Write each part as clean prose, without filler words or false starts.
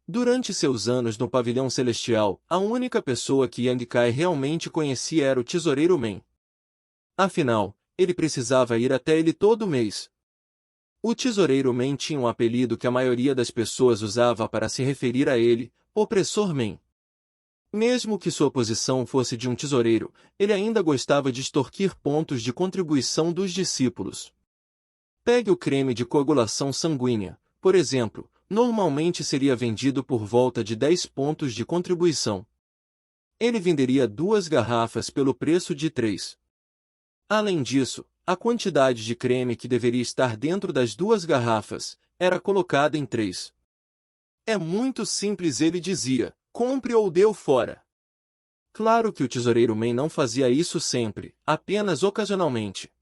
Durante seus anos no pavilhão celestial, a única pessoa que Yang Kai realmente conhecia era o tesoureiro Men. Afinal, ele precisava ir até ele todo mês. O tesoureiro Men tinha um apelido que a maioria das pessoas usava para se referir a ele, Opressor Men. Mesmo que sua posição fosse de um tesoureiro, ele ainda gostava de extorquir pontos de contribuição dos discípulos. Pegue o creme de coagulação sanguínea, por exemplo, normalmente seria vendido por volta de 10 pontos de contribuição. Ele venderia 2 garrafas pelo preço de 3. Além disso, a quantidade de creme que deveria estar dentro das 2 garrafas era colocada em 3. É muito simples, ele dizia, compre ou dê fora. Claro que o tesoureiro Men não fazia isso sempre, apenas ocasionalmente.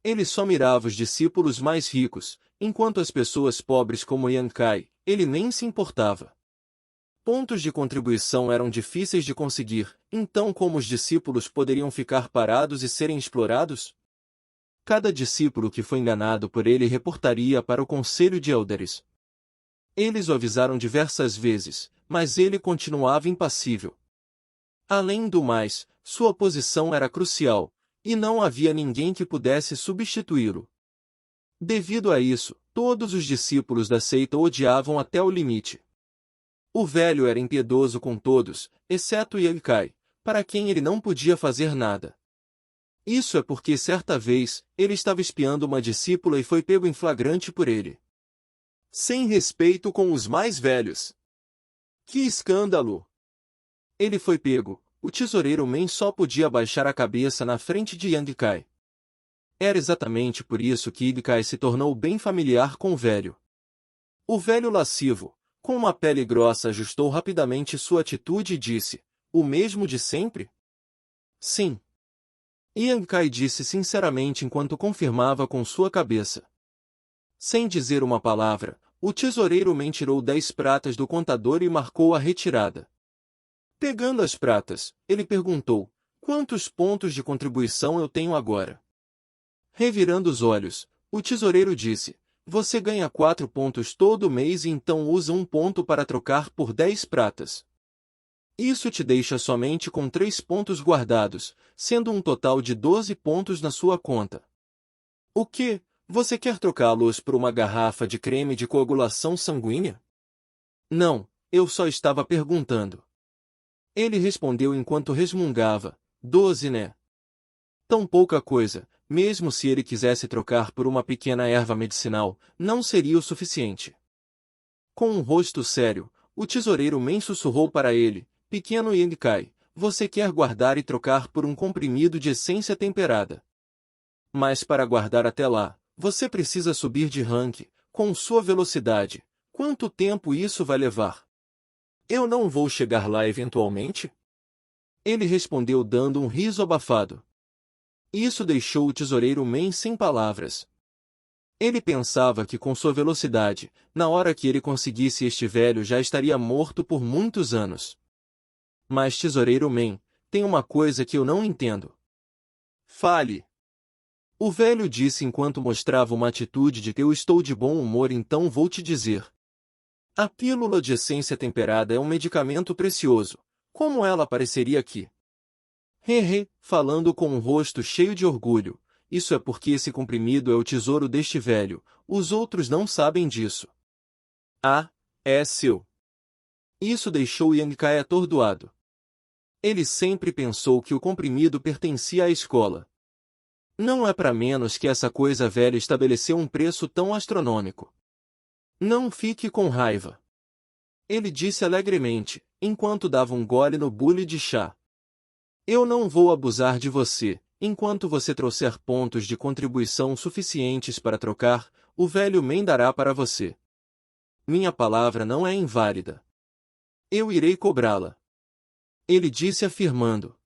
Ele só mirava os discípulos mais ricos, enquanto as pessoas pobres como Yang Kai, ele nem se importava. Pontos de contribuição eram difíceis de conseguir, então como os discípulos poderiam ficar parados e serem explorados? Cada discípulo que foi enganado por ele reportaria para o conselho de Elders. Eles o avisaram diversas vezes, mas ele continuava impassível. Além do mais, sua posição era crucial, e não havia ninguém que pudesse substituí-lo. Devido a isso, todos os discípulos da seita o odiavam até o limite. O velho era impiedoso com todos, exceto Yang Kai, para quem ele não podia fazer nada. Isso é porque certa vez, ele estava espiando uma discípula e foi pego em flagrante por ele. Sem respeito com os mais velhos. Que escândalo! Ele foi pego, o tesoureiro Men só podia baixar a cabeça na frente de Yang Kai. Era exatamente por isso que Yang Kai se tornou bem familiar com o velho. O velho lascivo, com uma pele grossa, ajustou rapidamente sua atitude e disse, o mesmo de sempre? Sim. Yang Kai disse sinceramente enquanto confirmava com sua cabeça. Sem dizer uma palavra, o tesoureiro Men tirou 10 pratas do contador e marcou a retirada. Pegando as pratas, ele perguntou, quantos pontos de contribuição eu tenho agora? Revirando os olhos, o tesoureiro disse, você ganha 4 pontos todo mês e então usa 1 ponto para trocar por 10 pratas. Isso te deixa somente com 3 pontos guardados, sendo um total de 12 pontos na sua conta. O que? Você quer trocá-los por uma garrafa de creme de coagulação sanguínea? Não, eu só estava perguntando. Ele respondeu enquanto resmungava, 12, né? Tão pouca coisa, mesmo se ele quisesse trocar por uma pequena erva medicinal, não seria o suficiente. Com um rosto sério, o tesoureiro Men sussurrou para ele, pequeno Yang Kai, você quer guardar e trocar por um comprimido de essência temperada. Mas para guardar até lá, você precisa subir de rank, com sua velocidade. Quanto tempo isso vai levar? Eu não vou chegar lá eventualmente? Ele respondeu dando um riso abafado. Isso deixou o tesoureiro Men sem palavras. Ele pensava que com sua velocidade, na hora que ele conseguisse este velho já estaria morto por muitos anos. Mas tesoureiro Men, tem uma coisa que eu não entendo. Fale. O velho disse enquanto mostrava uma atitude de eu estou de bom humor, então vou te dizer. A pílula de essência temperada é um medicamento precioso. Como ela apareceria aqui? Hehe, falando com um rosto cheio de orgulho. Isso é porque esse comprimido é o tesouro deste velho. Os outros não sabem disso. Ah, é seu. Isso deixou Yang Kai atordoado. Ele sempre pensou que o comprimido pertencia à escola. Não é para menos que essa coisa velha estabeleceu um preço tão astronômico. Não fique com raiva. Ele disse alegremente, enquanto dava um gole no bule de chá. Eu não vou abusar de você, enquanto você trouxer pontos de contribuição suficientes para trocar, o velho Men dará para você. Minha palavra não é inválida. Eu irei cobrá-la. Ele disse afirmando.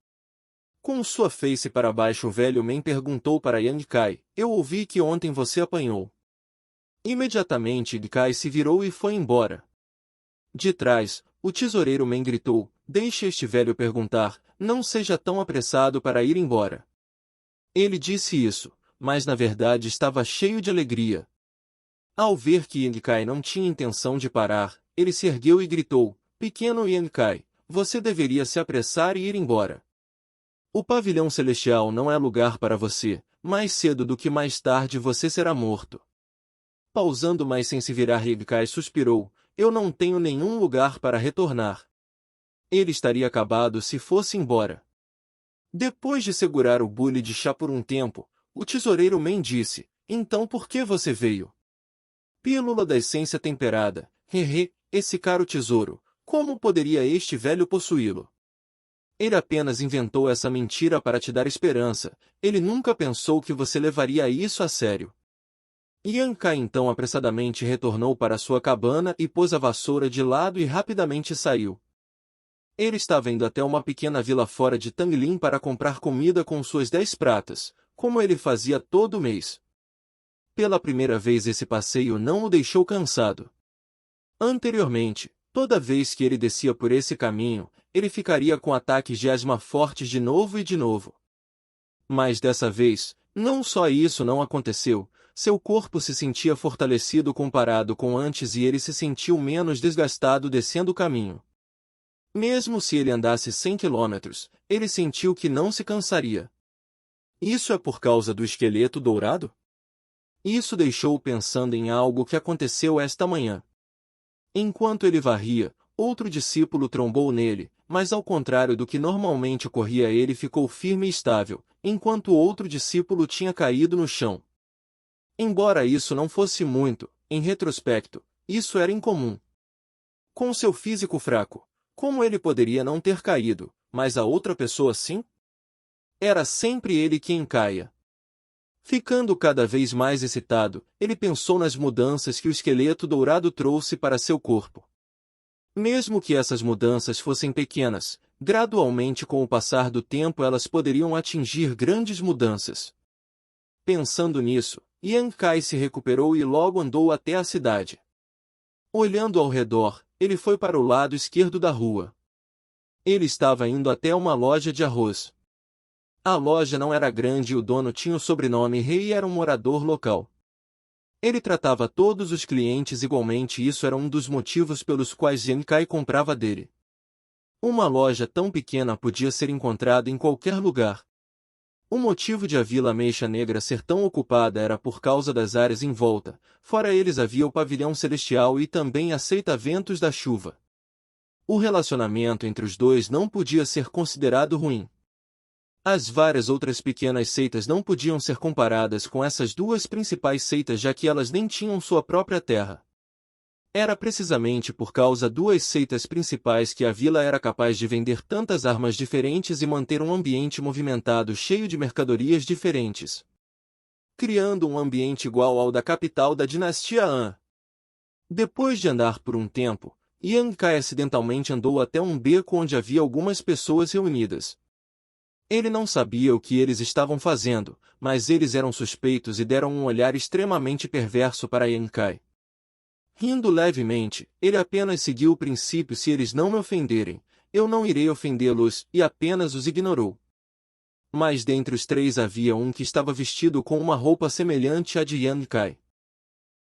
Com sua face para baixo o velho Men perguntou para Yang Kai, eu ouvi que ontem você apanhou. Imediatamente Yang Kai se virou e foi embora. De trás, o tesoureiro Men gritou, deixe este velho perguntar, não seja tão apressado para ir embora. Ele disse isso, mas na verdade estava cheio de alegria. Ao ver que Yang Kai não tinha intenção de parar, ele se ergueu e gritou: Pequeno Yankai, você deveria se apressar e ir embora. O pavilhão celestial não é lugar para você, mais cedo do que mais tarde você será morto. Pausando mais sem se virar, Yankai suspirou: Eu não tenho nenhum lugar para retornar. Ele estaria acabado se fosse embora. Depois de segurar o bule de chá por um tempo, o tesoureiro Men disse: Então por que você veio? Pílula da essência temperada. Hehe, esse caro tesouro, como poderia este velho possuí-lo? Ele apenas inventou essa mentira para te dar esperança, ele nunca pensou que você levaria isso a sério. Yankai então apressadamente retornou para sua cabana e pôs a vassoura de lado e rapidamente saiu. Ele estava indo até uma pequena vila fora de Tanglin para comprar comida com suas 10 pratas, como ele fazia todo mês. Pela primeira vez esse passeio não o deixou cansado. Anteriormente, toda vez que ele descia por esse caminho, ele ficaria com ataques de asma fortes de novo e de novo. Mas dessa vez, não só isso não aconteceu, seu corpo se sentia fortalecido comparado com antes e ele se sentiu menos desgastado descendo o caminho. Mesmo se ele andasse 100 quilômetros, ele sentiu que não se cansaria. Isso é por causa do esqueleto dourado? Isso deixou-o pensando em algo que aconteceu esta manhã. Enquanto ele varria, outro discípulo trombou nele, mas ao contrário do que normalmente ocorria, ele ficou firme e estável, enquanto o outro discípulo tinha caído no chão. Embora isso não fosse muito, em retrospecto, isso era incomum. Com seu físico fraco, como ele poderia não ter caído, mas a outra pessoa sim? Era sempre ele quem caia. Ficando cada vez mais excitado, ele pensou nas mudanças que o esqueleto dourado trouxe para seu corpo. Mesmo que essas mudanças fossem pequenas, gradualmente com o passar do tempo elas poderiam atingir grandes mudanças. Pensando nisso, Yankai se recuperou e logo andou até a cidade. Olhando ao redor, ele foi para o lado esquerdo da rua. Ele estava indo até uma loja de arroz. A loja não era grande e o dono tinha o sobrenome Rei e era um morador local. Ele tratava todos os clientes igualmente e isso era um dos motivos pelos quais Yankai comprava dele. Uma loja tão pequena podia ser encontrada em qualquer lugar. O motivo de a Vila Ameixa Negra ser tão ocupada era por causa das áreas em volta, fora eles havia o pavilhão celestial e também aceita-ventos da chuva. O relacionamento entre os dois não podia ser considerado ruim. As várias outras pequenas seitas não podiam ser comparadas com essas duas principais seitas já que elas nem tinham sua própria terra. Era precisamente por causa duas seitas principais que a vila era capaz de vender tantas armas diferentes e manter um ambiente movimentado cheio de mercadorias diferentes, criando um ambiente igual ao da capital da dinastia Han. Depois de andar por um tempo, Yankai acidentalmente andou até um beco onde havia algumas pessoas reunidas. Ele não sabia o que eles estavam fazendo, mas eles eram suspeitos e deram um olhar extremamente perverso para Yankai. Rindo levemente, ele apenas seguiu o princípio: se eles não me ofenderem, eu não irei ofendê-los, e apenas os ignorou. Mas dentre os três havia um que estava vestido com uma roupa semelhante à de Yankai.